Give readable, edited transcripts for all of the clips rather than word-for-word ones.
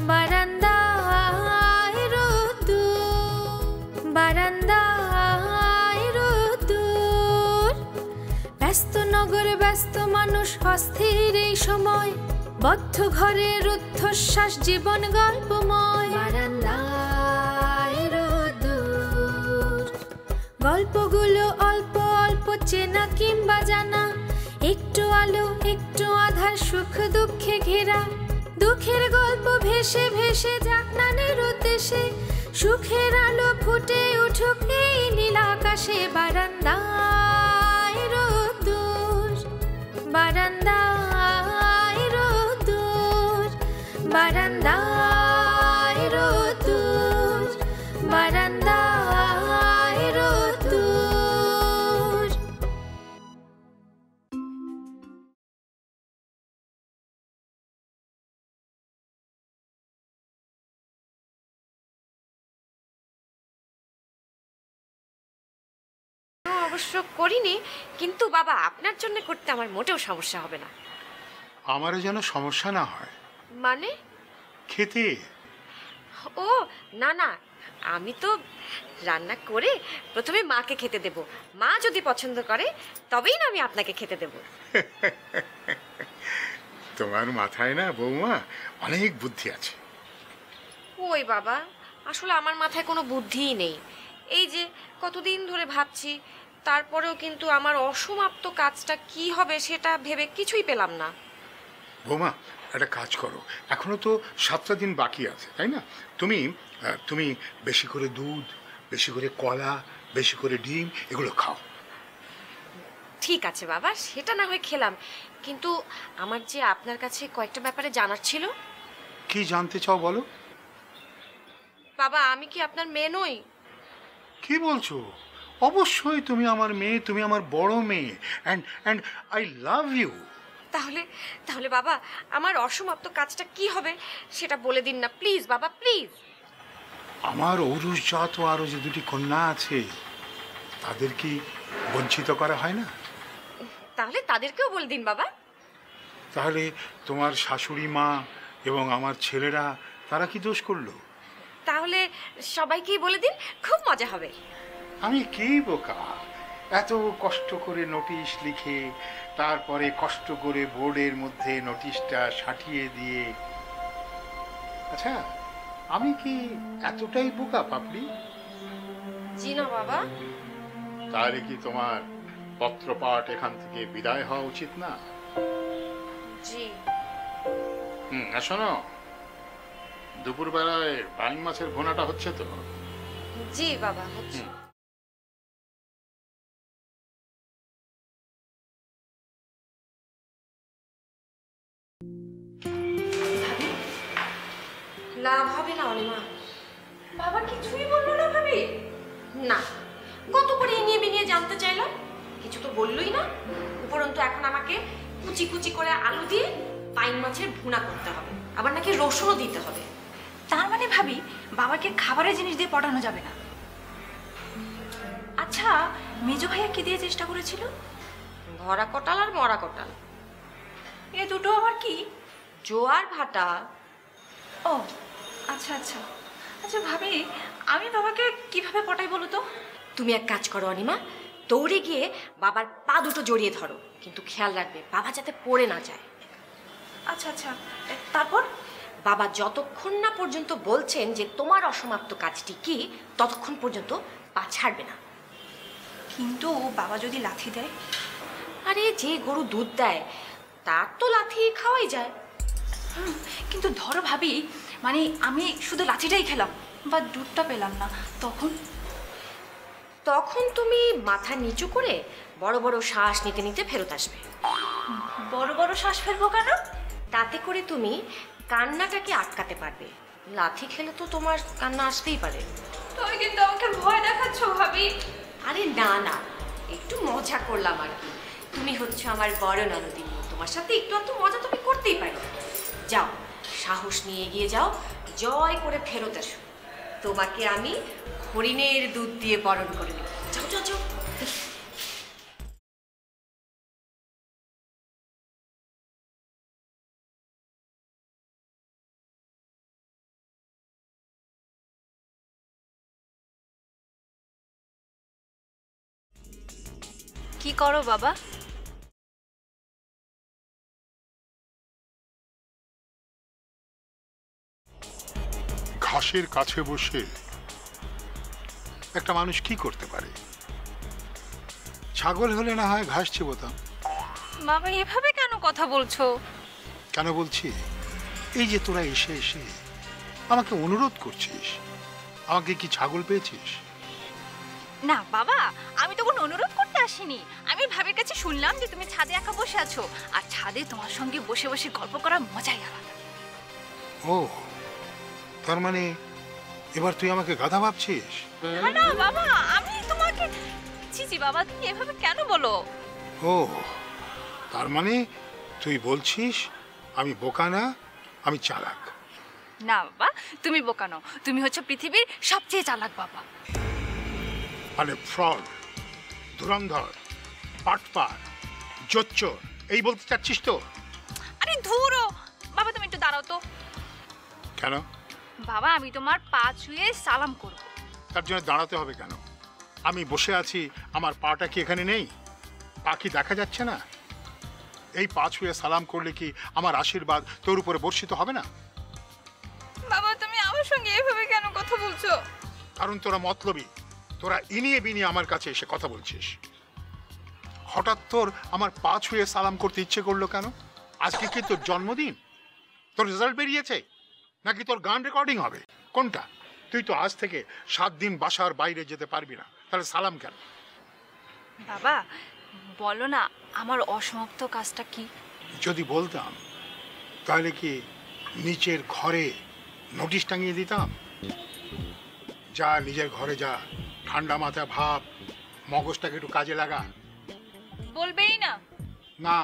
বারান্দায় রোদ্দুর, বারান্দায় রোদ্দুর। ব্যস্ত নগর, ব্যস্ত মানুষ, অস্থির এই সময়, বদ্ধ ঘরে রুদ্ধশ্বাস, জীবন গল্পময়। বারান্দায় রোদ্দুর, গল্পগুলো অল্প অল্প, চেনা কিংবা জানা, একটু আলো একটু আধার, সুখ দুঃখে ঘেরা। দুঃখের গল্প ভেসে ভেসে যাক নানের উদ্দেশ্যে, সুখের আলো ফুটে উঠুক এই নীল আকাশে। বারান্দায় রোদ্দুর, বারান্দায় রোদ্দুর, বারান্দায় রোদ্দুর, বারান্দায় রোদ্দুর। অবশ্য করিনি, কিন্তু বাবা আপনার জন্য করতে আমার মোটেও সমস্যা হবে না। আমারও যেন সমস্যা না হয়। মানে? খেতে। ও না না, আমি তো রান্না করে প্রথমে মাকে খেতে দেব, মা যদি পছন্দ করে তবেই না আমি আপনাকে খেতে দেব। তোমার মাথায় না বৌমা অনেক বুদ্ধি আছে। ওই বাবা, আসলে আমার মাথায় কোনো বুদ্ধিই নেই। এই যে কতদিন ধরে ভাবছি, তারপরেও কিন্তু আমার অসমাপ্ত কাজটা কি হবে সেটা ভেবে কিছুই পেলাম না। বৌমা একটা কাজ করো, এখনো তো 7টা দিন বাকি আছে, তাই না? তুমি তুমি বেশি করে দুধ, বেশি করে কলা, বেশি করে ডিম এগুলো খাও। ঠিক আছে বাবা, সেটা না হয় খেলাম, কিন্তু আমার যে আপনার কাছে কয়েকটা ব্যাপারে জানার ছিল। কি জানতে চাও বলো। বাবা, আমি কি আপনার মেয়ে নই? কি বলছো? অবশ্যই তুমি আমার মেয়ে, তুমি আমার বড় মেয়ে, অ্যান্ড আই লাভ ইউ। তাহলে তাহলে বাবা, আমার অসমাপ্ত কাজটা কি হবে সেটা বলে দিন না প্লিজ বাবা, প্লিজ। আমার ঔরসজাত আরও যে 2টি কন্যা আছে, তাদের কি বঞ্চিত করা হয় না? তাহলে তাদেরকেও বলে দিন বাবা। তাহলে তোমার শাশুড়ি মা এবং আমার ছেলেরা, তারা কি দোষ করলো? তাহলে সবাইকেই বলে দিন, খুব মজা হবে। আমি কি বোকা, এত কষ্ট করে নোটিশ লিখে তারপরে কষ্ট করে বোর্ডের মধ্যে নোটিশটা সাঁটিয়ে দিয়ে। আচ্ছা, আমি কি এতটাই বোকা পাপড়ি? জি না বাবা। তাহলে কি তোমার পত্রপাঠ এখান থেকে বিদায় হওয়া উচিত না? জি। আর শোনো, দুপুরবেলায় বাইং মাছের ভুনাটা হচ্ছে তো? জি বাবা, হচ্ছে। লাভ হবে না অনিমা। বাবা কিছুই বললো না ভাবি? না, কত করে এনিয়ে বিনিয়ে জানতে চাইলাম, কিছু তো বললোই না। উপরন্তু এখন আমাকে কুচি কুচি করে আলু দিয়ে পাইন মাছের ভুনা করতে হবে, আবার নাকি রসুনও দিতে হবে। তার মানে ভাবি বাবাকে খাবারের জিনিস দিয়ে পটানো যাবে না। আচ্ছা, মেজো ভাইয়া কি দিয়ে চেষ্টা করেছিল? ভরা কটাল আর মরা কটাল। এ দুটো আবার কি? জোয়ার ভাটা। ও আচ্ছা আচ্ছা আচ্ছা ভাবি, আমি বাবাকে কিভাবে পটাই বলো তো? তুমি এক কাজ করো অনিমা, দৌড়ে গিয়ে বাবার পা দুটো জড়িয়ে ধরো, কিন্তু খেয়াল রাখবে বাবা যাতে পড়ে না যায়। আচ্ছা আচ্ছা, তারপর? বাবা যতক্ষণ না পর্যন্ত বলছেন যে তোমার অসমাপ্ত কাজটি কি, ততক্ষণ পর্যন্ত পা ছাড়বে না। কিন্তু বাবা যদি লাথি দেয়? আরে যে গরু দুধ দেয় তার তো লাথি খাওয়াই যায়। কিন্তু ধরো ভাবি, মানে আমি শুধু লাঠিটাই খেলাম বা দুধটা পেলাম না, তখন? তখন তুমি মাথা নিচু করে বড় বড় শ্বাস নিতে নিতে ফেরত আসবে। বড় বড় শ্বাস ফেলবো কেন? তাতে করে তুমি কান্নাটাকে আটকাতে পারবে। লাথি খেলে তো তোমার কান্না আসতেই পারে। তুমি কিন্তু আমাকে ভয় দেখাচ্ছ ভাবি। আরে না না, একটু মজা করলাম আর কি। তুমি হচ্ছে আমার বড় ননদিনী, তোমার সাথে একটু একটু মজা তুমি করতেই পারো। যাও, সাহস নিয়ে এগিয়ে যাও, জয় করে ফেরত আসো। তোমাকে আমি হরিণের দুধ দিয়ে বরণ করে নেব। যাও যাও যাও। কি করো বাবা? ঘাসের কাছে বসে একটা মানুষ কি করতে পারে? ছাগল হলে না হয় ঘাস চিবোতাম। বাবা এভাবে কেন কথা বলছো? কেন বলছি, এই যে তোরা এসে এসে আমাকে অনুরোধ করছিস, আমাকে কি ছাগল পেয়েছিস? না বাবা, আমি তো কোনো অনুরোধ করতে আসিনি। আমি ভাবির কাছে শুনলাম যে তুমি ছাদে একা বসে আছো, আর ছাদে তোমার সঙ্গে বসে বসে গল্প করার মজাই আলাদা। ও, তার মানে এবার তুই আমাকে গাধা ভাবছিস? না না বাবা, আমি তোমাকে জি জি বাবা, তুমি এভাবে কেন বলো? ও, তার মানে তুই বলছিস আমি বোকা না, আমি চালাক। না বাবা, তুমি বোকা নও, তুমি হচ্ছে পৃথিবীর সবচেয়ে চালাক বাবা। মানে ফ্রড, ধুরন্ধর, পাটপার, জোচ্চোর এই বলতে চাচ্ছিস তো? আরে ধুরো বাবা, তুমি একটু দাঁড়াও তো। কেন? বাবা আমি তোমার পা ছুঁয়ে সালাম করব। তার জন্য দাঁড়াতে হবে কেন? আমি বসে আছি, আমার পাটা কি এখানে নেই? পা কি দেখা যাচ্ছে না? এই পা ছুঁয়ে সালাম করলে কি আমার আশীর্বাদ তোর উপরে বর্ষিত হবে না? বাবা তুমি আমার সঙ্গে এভাবে কেন কথা বলছো? কারণ তোরা মতলবী, তোরা ইনিয়ে বিনিয়ে আমার কাছে এসে কথা বলছিস। হঠাৎ তোর আমার পা ছুঁয়ে সালাম করতে ইচ্ছে করলো কেন? আজকে কি তোর জন্মদিন? তোর রেজাল্ট বেরিয়েছে, নাকি তোর গান রেকর্ডিং হবে? কোনটা? তুই তো আজ থেকে 7 দিন বাসার বাইরে যেতে পারবি না, তাহলে সালাম কেন? বাবা বলো না, আমার অসমাপ্ত কাজটা কি? যদি বলতাম তাহলে কি নিচের ঘরে নোটিশ টাঙিয়ে দিতাম? যা নিজের ঘরে যা, ঠান্ডা মাথা ভাব, মগজটাকে একটু কাজে লাগা। বলবেই না? না,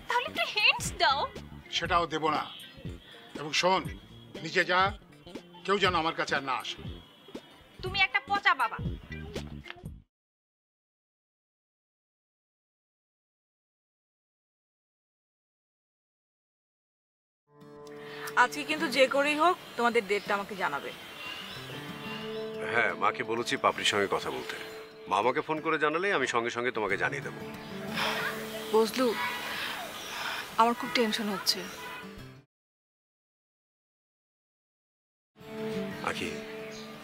তাহলে একটু হিন্টস দাও। সেটাও দেব না। এবং শোন, নিচে যা, কেউ যেন আমার কাছে আর না আসে। তুমি একটা পচা বাবা। আজকে কিন্তু যে করেই হোক তোমাদের ডেটটা আমাকে জানাবে। হ্যাঁ, মাকে বলেছি পাপড়ির সঙ্গে কথা বলতে। মা আমাকে ফোন করে জানালেই আমি সঙ্গে সঙ্গে তোমাকে জানিয়ে দেবো। বুঝলু, আমার খুব টেনশন হচ্ছে। আখি,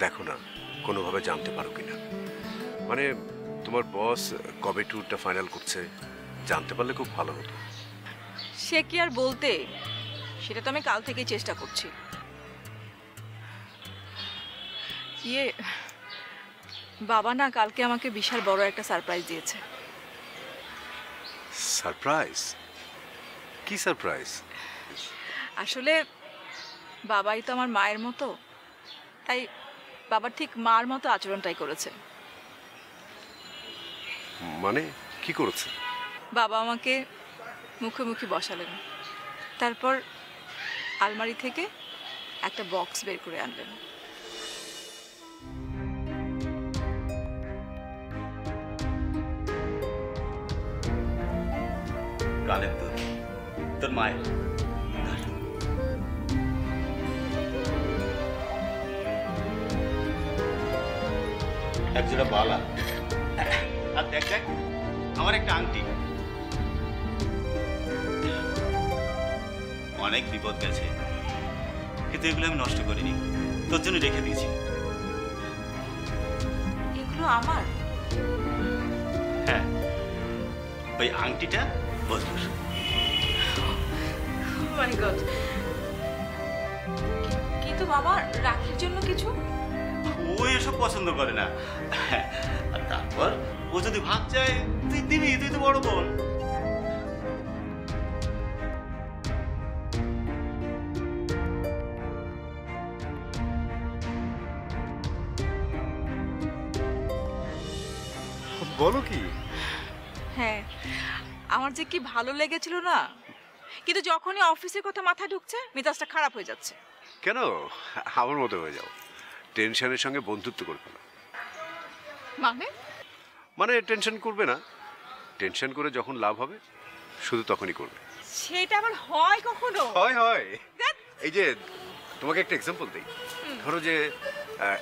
দেখো না কোনোভাবে জানতে পারো কিনা। মানে তোমার বস কবে ট্যুরটা ফাইনাল করছে, জানতে পারলে খুব ভালো হতো। সে কি আর বলতে, সেটা তো আমি কাল থেকেই চেষ্টা করছি। ইয়ে, বাবা না কালকে আমাকে বিশাল বড় একটা সারপ্রাইজ দিয়েছে। সারপ্রাইজ? কি সারপ্রাইজ? আসলে বাবাই তো আমার মায়ের মতো, তাই বাবার ঠিক মার মতো আচরণটাই করেছে। মানে কি করেছে? বাবা আমাকে মুখোমুখি বসালেন, তারপর আলমারি থেকে একটা বক্স বের করে আনলেন। কানের দুল, তোর মায়ের। একজোড়া বালা, আর দেখ দেখ আমার একটা আংটি। অনেক বিপদ গেছে, কিন্তু এগুলো আমি নষ্ট করিনি, তোর জন্য রেখে দিয়েছি। এগুলো আমার? হ্যাঁ, ওই আংটিটা বসবো। মাই গড, কিন্তু বাবা রাখির জন্য কিছু? ও এসব পছন্দ করে না। আর তারপর ও যদি ভাত চায় তুই দিবি, তুই তো বড় বোন। বলো কি? হ্যাঁ, আমার যে কি ভালো লেগেছিল না, কিন্তু যখনই অফিসের কথা মাথায় ঢুকছে মেজাজটা খারাপ হয়ে যাচ্ছে। কেন? আমার মতো হয়ে যাও, টেনশনের সঙ্গে বন্ধুত্ব করবে না। মানে টেনশন করবে না, টেনশন করে যখন লাভ হবে শুধু তখনই করবে। সেটা আবার হয় কখনো? হয় হয়। এই যে তোমাকে একটা এক্সাম্পল দিই, ধরো যে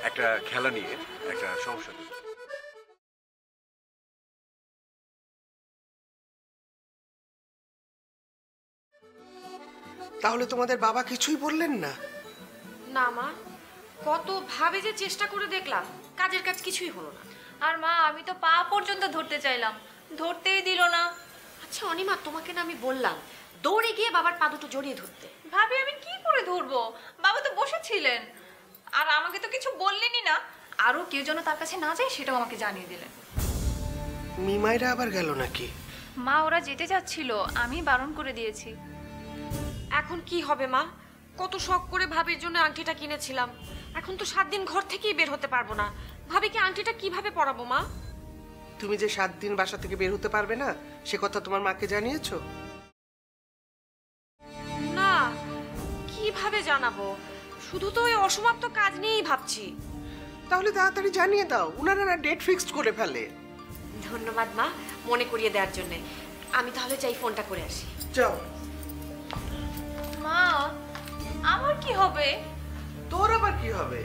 একটা খেলা নিয়ে একটা সমস্যা তাহলে তোমাদের বাবা কিছুই বললেন না? না মা, কত ভাবে যে চেষ্টা করে দেখলাম, কাজের কাজ কিছুই হলো না। আর মা, আমি তো পা পর্যন্ত ধরতে চাইলাম, ধরতেই দিল না। আচ্ছা অনিমা, তোমাকে না আমি বললাম দৌড়ে গিয়ে বাবার পা দুটো জড়িয়ে ধরতে? ভাবি আমি কি করে ধরবো? বাবা তো বসেছিলেন, আর আমাকে তো কিছু বললেনই না। আরও কেউ যেন তার কাছে না যায় সেটাও আমাকে জানিয়ে দিলেন। মিমাইরা আবার গেল নাকি? মা, ওরা যেতে যাচ্ছিল, আমি বারণ করে দিয়েছি। এখন কি হবে মা? কত শখ করে ভাবির জন্য আংটিটা কিনেছিলাম, এখন তো 7 দিন ঘর থেকেই বের হতে পারবো না। ভাবিকে আংটিটা কিভাবে পরাবো মা? তুমি যে 7 দিন বাসা থেকে বের হতে পারবে না সে কথা তোমার মাকে জানিয়েছো? না, কিভাবে জানাবো? শুধু তো ওই অসমাপ্ত কাজ নিয়েই ভাবছি। তাহলে তাড়াতাড়ি জানিয়ে দাও, উনারা না ডেট ফিক্সড করে ফেলে। ধন্যবাদ মা, মনে করিয়ে দেওয়ার জন্য। আমি তাহলে যাই ফোনটা করে আসি। যাও। মা, আমার কি হবে? তোর আবার কি হবে?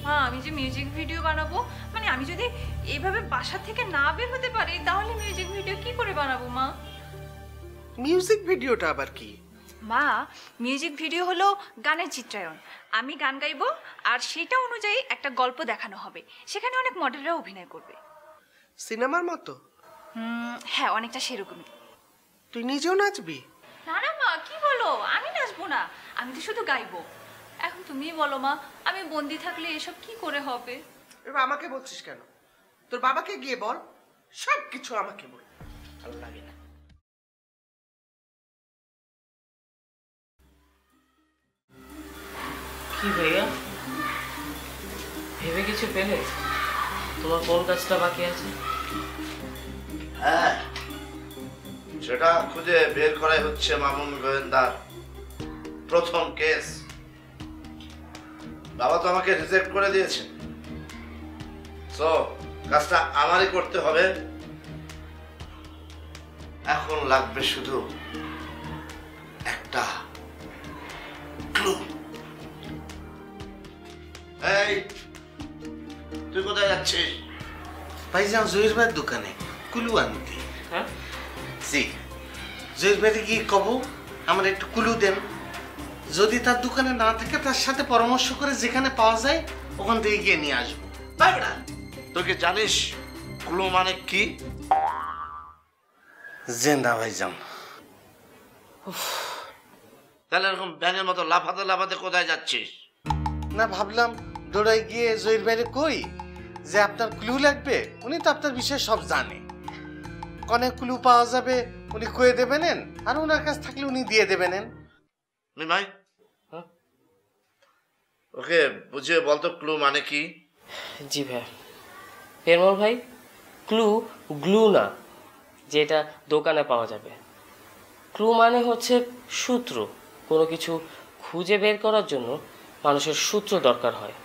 মা, আমি যে মিউজিক ভিডিও বানাবো, মানে আমি যদি এইভাবে বাসা থেকে না বের হতে পারি তাহলে মিউজিক ভিডিও কি করে বানাবো মা? মিউজিক ভিডিওটা আবার কি? মা, মিউজিক ভিডিও হলো গানের চিত্রায়ন। আমি গান গাইবো আর সেটা অনুযায়ী একটা গল্প দেখানো হবে, সেখানে অনেক মডেলরা অভিনয় করবে। সিনেমার মতো? হ্যাঁ, অনেকটা সেরকমই। তুই নিজেও নাচবি? না না মা, কি বলো? আমি নাচবো না, আমি তো শুধু গাইবো। এখন তুমিই বলো মা, আমি বন্দি থাকলে এসব কি করে হবে? এবার আমাকে বলছিস কেন? তোর বাবাকে গিয়ে বল, সব কিছু আমাকে বল। ভালো লাগে না। কি ভাইয়া, ভেবে কিছু পেলে? তোমার কোন কাজটা বাকি আছে? হ্যাঁ, সেটা খুঁজে বের করাই হচ্ছে মামুন গোয়েন্দার প্রথম কেস। বাবা তো আমাকে রিজেক্ট করে দিয়েছে, সো কাজটা আমারই করতে হবে। এখন লাগবে শুধু একটা ক্লু। এই, তুই কোথায় যাচ্ছিস? ভাইজান জহির ভাইয়ের দোকানে কুলু আনতে। হ্যাঁ জি, জহির ভাইকে গিয়ে কব আমার একটু কুলু দেন। যদি তার দোকানে না থাকে তার সাথে পরামর্শ করে যেখানে পাওয়া যায় ওখান থেকে গিয়ে নিয়ে আসবো। তাই না? তুই কি জানিস ক্লু মানে কি? জেন্দা ভাইজান। তাহলে এরকম ব্যাঙের মতো লাফাতে লাফাতে কোথায় যাচ্ছিস? না, ভাবলাম দৌড়াই গিয়ে জহির ভাইরে কই যে আপনার ক্লু লাগবে, উনি তো আপনার বিষয়ে সব জানে। কনে ক্লু পাওয়া যাবে উনি কয়ে দেবেন, আর ওনার কাছ থাকলে উনি দিয়ে দেবেন। নিমাই, ওকে বুঝিয়ে বলতো ক্লু মানে কি? জি ভাই। পেরমল ভাই, ক্লু গ্লু না, যেটা দোকানে পাওয়া যাবে। ক্লু মানে হচ্ছে সূত্র। কোনো কিছু খুঁজে বের করার জন্য মানুষের সূত্র দরকার হয়।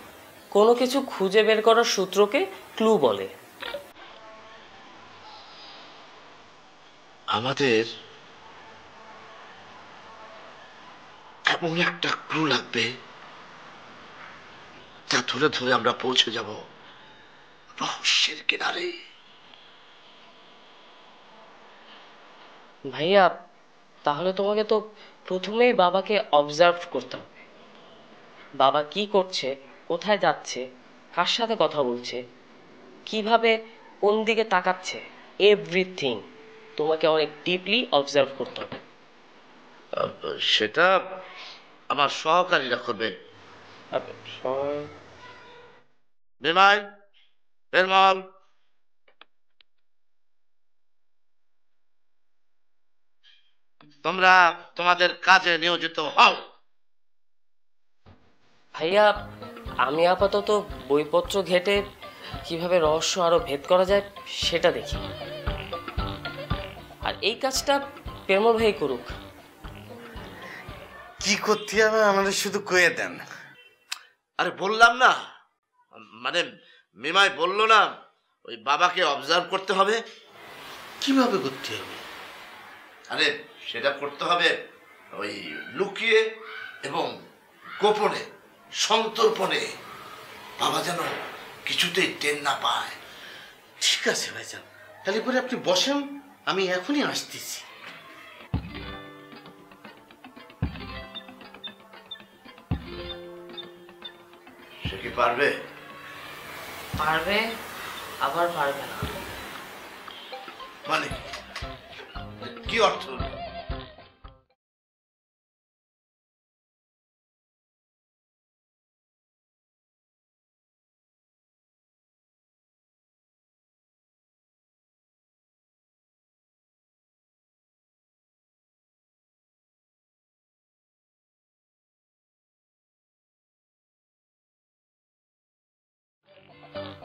কোনো কিছু খুঁজে বের করার সূত্রকে ক্লু বলে। আমাদের এমন একটা ক্লু লাগবে যা ধরে ধরে আমরা পৌঁছে যাব রহস্যের কিনারে। ভাইয়া, তাহলে তোমাকে তো প্রথমেই বাবাকে অবজার্ভ করতে হবে। বাবা কি করছে, কোথায় যাচ্ছে, কার সাথে কথা বলছে, কিভাবে কোন দিকে তাকাচ্ছে, এভরিথিং তোমাকে অনেক ডিপলি অবজার্ভ করতে হবে। সেটা আমার সহকারীরা করবে। নিমাই, পেরমাল, তোমরা তোমাদের কাজে নিয়োজিত হও। ভাইয়া, আমি আপাতত বইপত্র ঘেটে কিভাবে রহস্য আরো ভেদ করা যায় সেটা দেখি, আর এই কাজটা পেরমল ভাই করুক। কি করতে হবে আমাদের শুধু কয়ে দেন। আরে বললাম না, মানে মিমাই বললো না ওই বাবাকে অবজার্ভ করতে হবে। কিভাবে করতে হবে? আরে সেটা করতে হবে ওই লুকিয়ে এবং গোপনে, সন্তর্পণে, বাবা যেন কিছুতেই টের না পায়। ঠিক আছে ভাইজান, তাহলে পরে আপনি বসেন, আমি এখনই আসতেছি। সে কি পারবে? পারবে, আবার পারবে না। মানে কি অর্থ?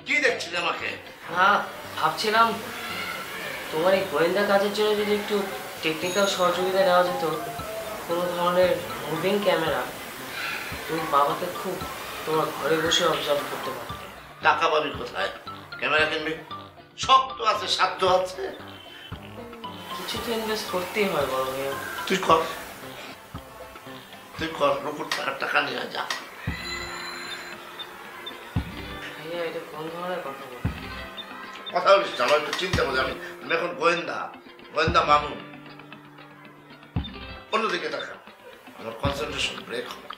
কি দেখছিস আমাকে? হ্যাঁ, ভাবছিলাম তোমার এই গোয়েন্দা কাজের জন্য যদি একটু টেকনিক্যাল সহযোগিতা নেওয়া যেত, কোনো ধরনের মুভিং ক্যামেরা, তুমি বাবাকে খুব তোমার ঘরে বসে অবজার্ভ করতে পারতে। টাকা পাবি কোথায়? ক্যামেরা কিনবি? সব তো আছে, সাধ্য আছে। কিছু তো ইনভেস্ট করতেই হয় বড় ভাইয়া। তুই কর, তুই কর, নকুর টাকা নিয়ে যা। ভাইয়া, এটা কোন ধরনের কথা বল? কথা বলিস, আমার একটু চিন্তা করছি। আমি এখন গোয়েন্দা, গোয়েন্দা মামুন। অন্যদিকে দেখা, আমার কনসেন্ট্রেশন ব্রেক হবে।